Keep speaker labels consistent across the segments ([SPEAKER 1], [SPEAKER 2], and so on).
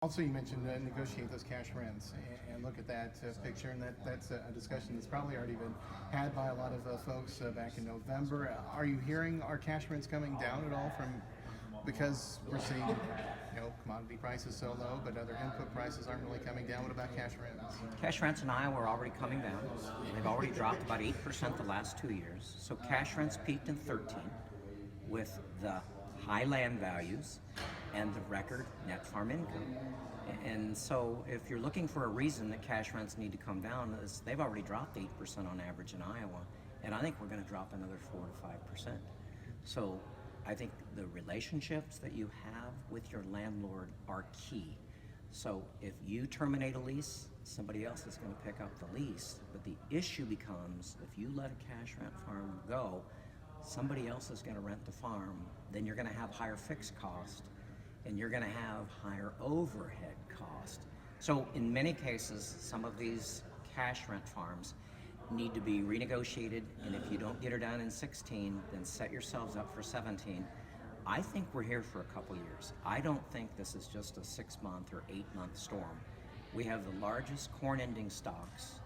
[SPEAKER 1] Also, you mentioned negotiate those cash rents and look at that picture, and that's a discussion that's probably already been had by a lot of folks back in November. Are you hearing our cash rents coming down at all from because we're seeing commodity prices so low, but other input prices aren't really coming down? What about cash rents?
[SPEAKER 2] Cash rents in Iowa are already coming down. They've already dropped about 8% the last 2 years. So cash rents peaked in 13 with the high land values and the record net farm income. And so if you're looking for a reason that cash rents need to come down, is they've already dropped 8% on average in Iowa, and I think we're going to drop another 4 to 5%. So I think the relationships that you have with your landlord are key. So if you terminate a lease, somebody else is going to pick up the lease. But the issue becomes if you let a cash rent farm go, somebody else is going to rent the farm, then you're going to have higher fixed cost and you're going to have higher overhead cost. So in many cases, some of these cash rent farms need to be renegotiated, and if you don't get her done in 16, then set yourselves up for 17. I think we're here for a couple years. I don't think this is just a 6-month or 8-month storm. We have the largest corn ending stocks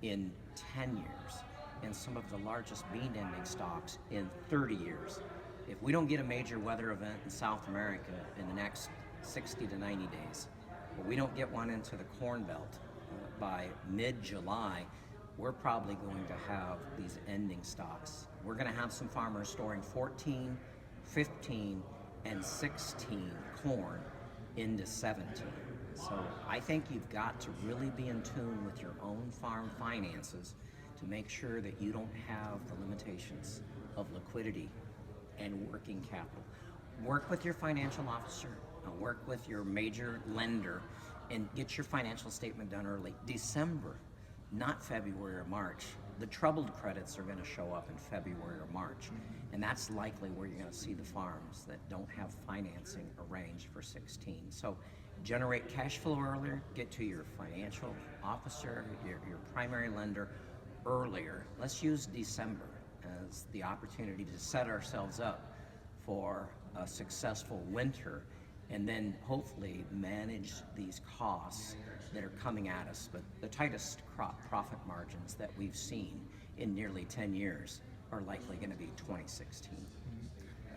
[SPEAKER 2] in 10 years and some of the largest bean ending stocks in 30 years. If we don't get a major weather event in South America in the next 60 to 90 days, or we don't get one into the Corn Belt by mid-July, we're probably going to have these ending stocks. We're going to have some farmers storing 14, 15, and 16 corn into 17. So I think you've got to really be in tune with your own farm finances to make sure that you don't have the limitations of liquidity and working capital. Work with your financial officer, work with your major lender, and get your financial statement done early. December, not February or March. The troubled credits are going to show up in February or March, and that's likely where you're going to see the farms that don't have financing arranged for 16. So generate cash flow earlier, get to your financial officer, your primary lender earlier. Let's use December as the opportunity to set ourselves up for a successful winter, and then hopefully manage these costs that are coming at us. But the tightest crop profit margins that we've seen in nearly 10 years are likely going to be 2016.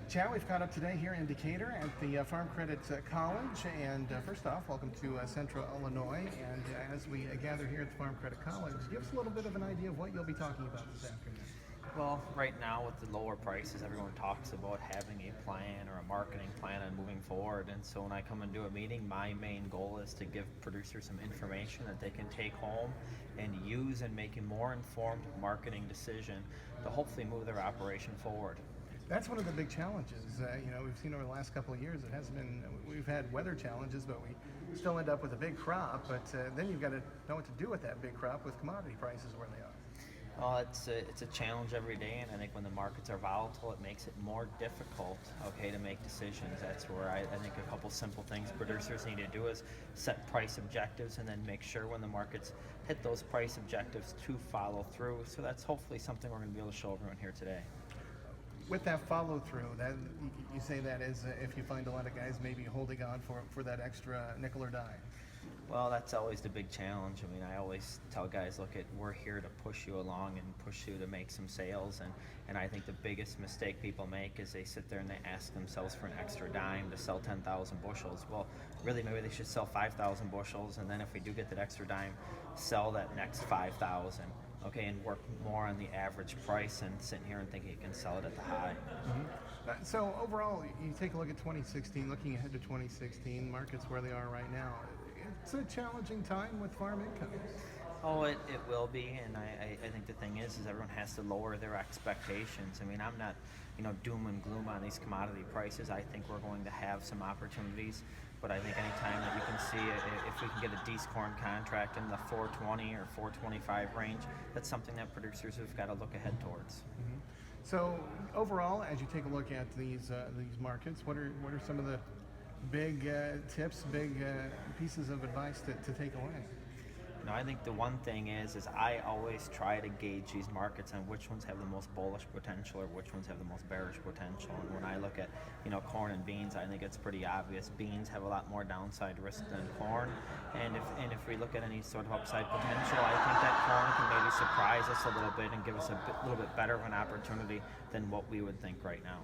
[SPEAKER 1] Chad, we've caught up today here in Decatur at the Farm Credit College. And first off, welcome to Central Illinois. And as we gather here at the Farm Credit College, give us a little bit of an idea of what you'll be talking about this afternoon.
[SPEAKER 3] Well, right now with the lower prices, everyone talks about having a plan or a marketing plan and moving forward. And so when I come and do a meeting, my main goal is to give producers some information that they can take home and use in making more informed marketing decision to hopefully move their operation forward.
[SPEAKER 1] That's one of the big challenges. We've seen over the last couple of years, we've had weather challenges, but we still end up with a big crop. But then you've got to know what to do with that big crop with commodity prices where they are.
[SPEAKER 3] Well, it's a challenge every day, and I think when the markets are volatile, it makes it more difficult, to make decisions. That's where I think a couple simple things producers need to do is set price objectives and then make sure when the markets hit those price objectives to follow through. So that's hopefully something we're going to be able to show everyone here today.
[SPEAKER 1] With that follow through, that you say that is if you find a lot of guys maybe holding on for that extra nickel or dime.
[SPEAKER 3] Well, that's always the big challenge. I mean, I always tell guys, look, we're here to push you along and push you to make some sales. And I think the biggest mistake people make is they sit there and they ask themselves for an extra dime to sell 10,000 bushels. Well, really, maybe they should sell 5,000 bushels. And then if we do get that extra dime, sell that next 5,000. And work more on the average price and sitting here and thinking you can sell it at the high.
[SPEAKER 1] Mm-hmm. So overall, you take a look at 2016, looking ahead to 2016, markets where they are right now. It's a challenging time with farm income.
[SPEAKER 3] Oh, it will be, and I think the thing is everyone has to lower their expectations. I mean, I'm not, doom and gloom on these commodity prices. I think we're going to have some opportunities, but I think anytime that you can see if we can get a decent corn contract in the 420 or 425 range, that's something that producers have got to look ahead towards.
[SPEAKER 1] Mm-hmm. So overall, as you take a look at these markets, what are some of the big tips, big pieces of advice to take away?
[SPEAKER 3] No, I think the one thing is I always try to gauge these markets and which ones have the most bullish potential or which ones have the most bearish potential. And when I look at, corn and beans, I think it's pretty obvious. Beans have a lot more downside risk than corn, and if we look at any sort of upside potential, I think that corn can maybe surprise us a little bit and give us a little bit better of an opportunity than what we would think right now.